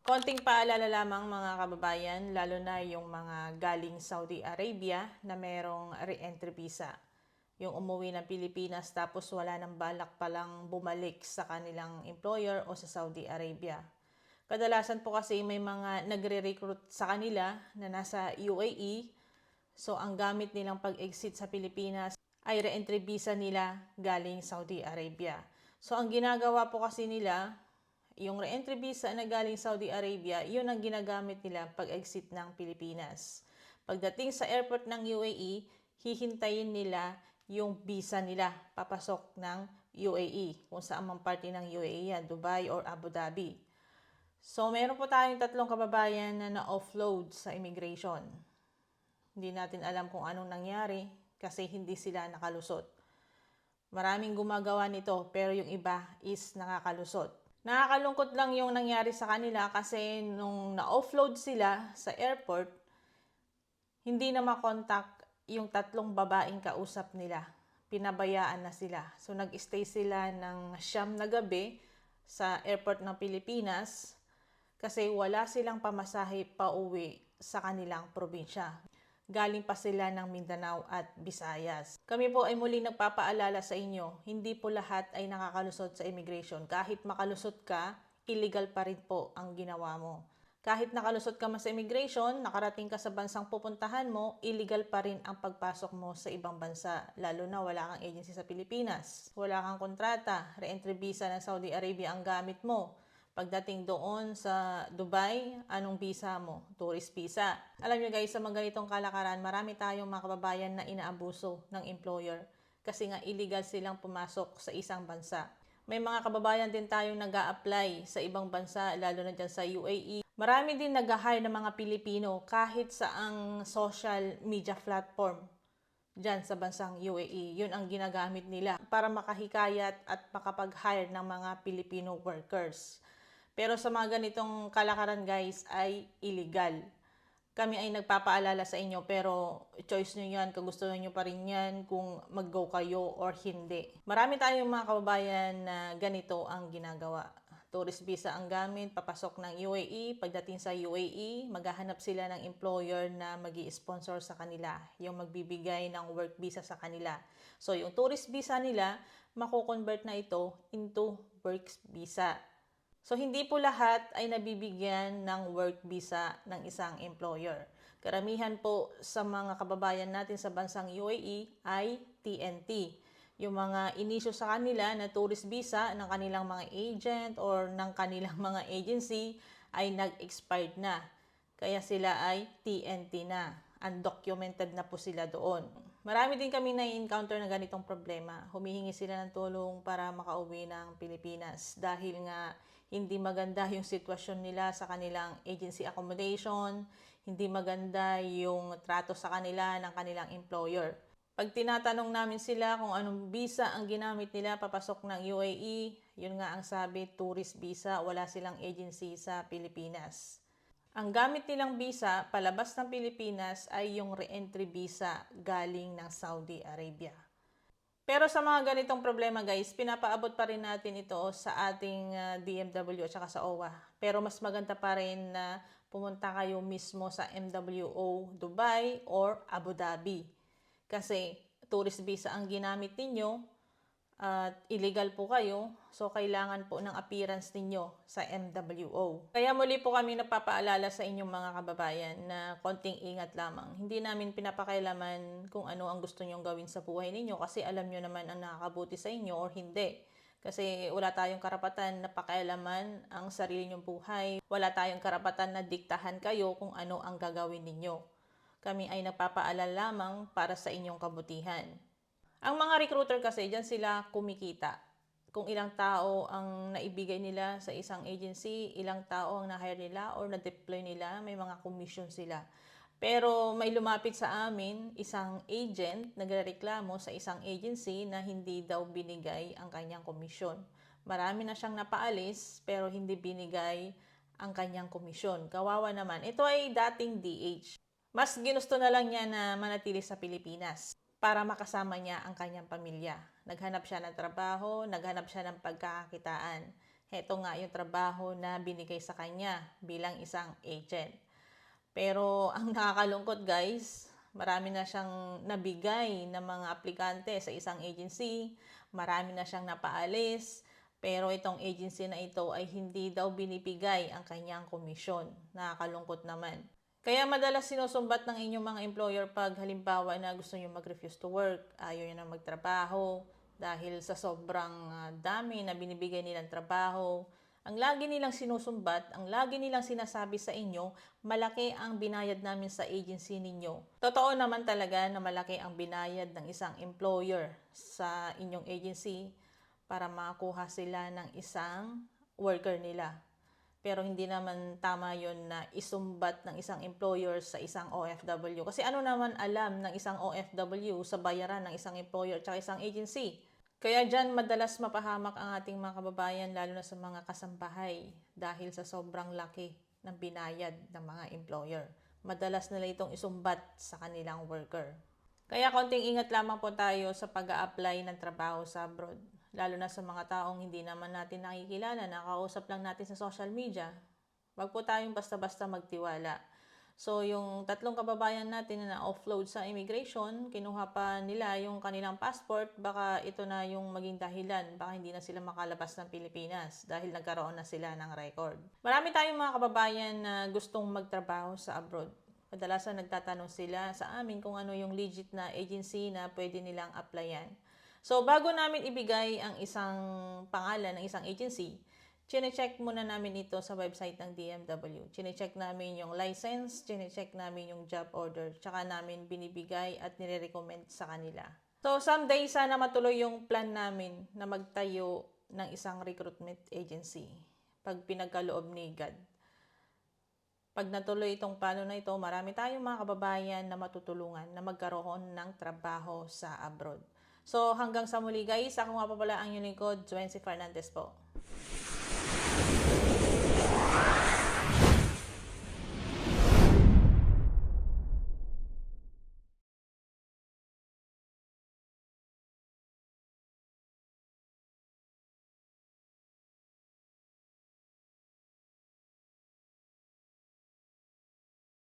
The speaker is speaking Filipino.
Konting paalala lamang mga kababayan, lalo na yung mga galing Saudi Arabia na merong re-entry visa. Yung umuwi ng Pilipinas tapos wala nang balak palang bumalik sa kanilang employer o sa Saudi Arabia. Kadalasan po kasi may mga nagre-recruit sa kanila na nasa UAE. So ang gamit nilang pag-exit sa Pilipinas ay re-entry visa nila galing Saudi Arabia. So ang ginagawa po kasi nila, yung re-entry visa na galing Saudi Arabia, yun ang ginagamit nila pag-exit ng Pilipinas. Pagdating sa airport ng UAE, hihintayin nila yung visa nila papasok ng UAE, kung saan mang parte ng UAE yan, Dubai or Abu Dhabi. So meron po tayong 3 kababayan na na-offload sa immigration. Hindi natin alam kung anong nangyari kasi hindi sila nakalusot. Maraming gumagawa nito pero yung iba is nakakalusot. Nakakalungkot lang yung nangyari sa kanila kasi nung na-offload sila sa airport, hindi na makontak yung 3 babaeng kausap nila. Pinabayaan na sila. So nag-stay sila ng 9 na gabi sa airport ng Pilipinas kasi wala silang pamasahe pa uwi sa kanilang probinsya. Galing pa sila ng Mindanao at Visayas. Kami po ay muli nagpapaalala sa inyo, hindi po lahat ay nakakalusot sa immigration. Kahit makalusot ka, illegal pa rin po ang ginawa mo. Kahit nakalusot ka man sa immigration, nakarating ka sa bansang pupuntahan mo, illegal pa rin ang pagpasok mo sa ibang bansa. Lalo na wala kang agency sa Pilipinas. Wala kang kontrata, re-entry visa ng Saudi Arabia ang gamit mo. Pagdating doon sa Dubai, anong visa mo? Tourist visa. Alam nyo guys, sa mga ganitong kalakaran, marami tayong mga kababayan na inaabuso ng employer kasi nga illegal silang pumasok sa isang bansa. May mga kababayan din tayong nag-a-apply sa ibang bansa, lalo na dyan sa UAE. Marami din nag-hire ng mga Pilipino kahit sa ang social media platform dyan sa bansang UAE. Yun ang ginagamit nila para makahikayat at makapag-hire ng mga Filipino workers. Pero sa mga ganitong kalakaran guys ay illegal. Kami ay nagpapaalala sa inyo pero choice nyo yan, kagustuhan nyo pa rin yan kung mag-go kayo or hindi. Marami tayong mga kababayan na ganito ang ginagawa. Tourist visa ang gamit, papasok ng UAE. Pagdating sa UAE, maghahanap sila ng employer na magi-sponsor sa kanila, yung magbibigay ng work visa sa kanila. So yung tourist visa nila, mako-convert na ito into work visa. So, hindi po lahat ay nabibigyan ng work visa ng isang employer. Karamihan po sa mga kababayan natin sa bansang UAE ay TNT. Yung mga inisyo sa kanila na tourist visa ng kanilang mga agent or ng kanilang mga agency ay nag-expired na. Kaya sila ay TNT na. Undocumented na po sila doon. Marami din kami na-encounter na ganitong problema. Humihingi sila ng tulong para makauwi ng Pilipinas dahil nga hindi maganda yung sitwasyon nila sa kanilang agency accommodation, hindi maganda yung trato sa kanila ng kanilang employer. Pag tinatanong namin sila kung anong visa ang ginamit nila papasok ng UAE, yun nga ang sabi, tourist visa, wala silang agency sa Pilipinas. Ang gamit nilang visa palabas ng Pilipinas ay yung re-entry visa galing ng Saudi Arabia. Pero sa mga ganitong problema guys, pinapaabot pa rin natin ito sa ating DMW at saka sa OWA. Pero mas maganda pa rin na pumunta kayo mismo sa MWO Dubai or Abu Dhabi. Kasi tourist visa ang ginamit ninyo at illegal po kayo, so kailangan po ng appearance ninyo sa MWO. Kaya muli po kami napapaalala sa inyong mga kababayan na konting ingat lamang. Hindi namin pinapakailaman kung ano ang gusto nyong gawin sa buhay ninyo kasi alam nyo naman ang nakakabuti sa inyo or hindi. Kasi wala tayong karapatan na pakialaman ang sarili nyong buhay. Wala tayong karapatan na diktahan kayo kung ano ang gagawin ninyo. Kami ay nagpapaalala lamang para sa inyong kabutihan. Ang mga recruiter kasi, dyan sila kumikita. Kung ilang tao ang naibigay nila sa isang agency, ilang tao ang na-hire nila or na-deploy nila, may mga commission sila. Pero may lumapit sa amin, isang agent, nagrereklamo sa isang agency na hindi daw binigay ang kanyang komisyon. Marami na siyang napaalis, pero hindi binigay ang kanyang komisyon. Kawawa naman. Ito ay dating DH. Mas ginusto na lang niya na manatili sa Pilipinas para makasama niya ang kanyang pamilya. Naghanap siya ng trabaho, naghanap siya ng pagkakakitaan. Heto nga yung trabaho na binigay sa kanya bilang isang agent. Pero ang nakakalungkot guys, marami na siyang nabigay ng mga aplikante sa isang agency, marami na siyang napaalis, pero itong agency na ito ay hindi daw binibigay ang kanyang komisyon. Nakakalungkot naman. Kaya madalas sinusumbat ng inyong mga employer pag halimbawa na gusto nyo mag-refuse to work, ayaw nyo na magtrabaho dahil sa sobrang dami na binibigay nilang trabaho. Ang lagi nilang sinusumbat, ang lagi nilang sinasabi sa inyo, malaki ang binayad namin sa agency ninyo. Totoo naman talaga na malaki ang binayad ng isang employer sa inyong agency para makakuha sila ng isang worker nila. Pero hindi naman tama yon na isumbat ng isang employer sa isang OFW. Kasi ano naman alam ng isang OFW sa bayaran ng isang employer at isang agency? Kaya dyan madalas mapahamak ang ating mga kababayan lalo na sa mga kasambahay dahil sa sobrang laki ng binayad ng mga employer. Madalas nila itong isumbat sa kanilang worker. Kaya konting ingat lamang po tayo sa pag-a-apply ng trabaho sa abroad. Lalo na sa mga taong hindi naman natin nakikilala, nakausap lang natin sa social media. Wag po tayong basta-basta magtiwala. So, yung 3 kababayan natin na offload sa immigration, kinuha pa nila yung kanilang passport, baka ito na yung maging dahilan, baka hindi na sila makalabas ng Pilipinas dahil nagkaroon na sila ng record. Marami tayong mga kababayan na gustong magtrabaho sa abroad. Kadalasan nagtatanong sila sa amin kung ano yung legit na agency na pwede nilang applyan. So, bago namin ibigay ang isang pangalan ng isang agency, chine-check muna namin ito sa website ng DMW. Chine-check namin yung license, chine-check namin yung job order, tsaka namin binibigay at nire-recommend sa kanila. So, someday sana matuloy yung plan namin na magtayo ng isang recruitment agency pag pinagkaloob ni God. Pag natuloy itong plano na ito, marami tayong mga kababayan na matutulungan na magkaroon ng trabaho sa abroad. So, hanggang sa muli guys, ako nga pa pala ang inyong lingkod, Joancy Fernandez po.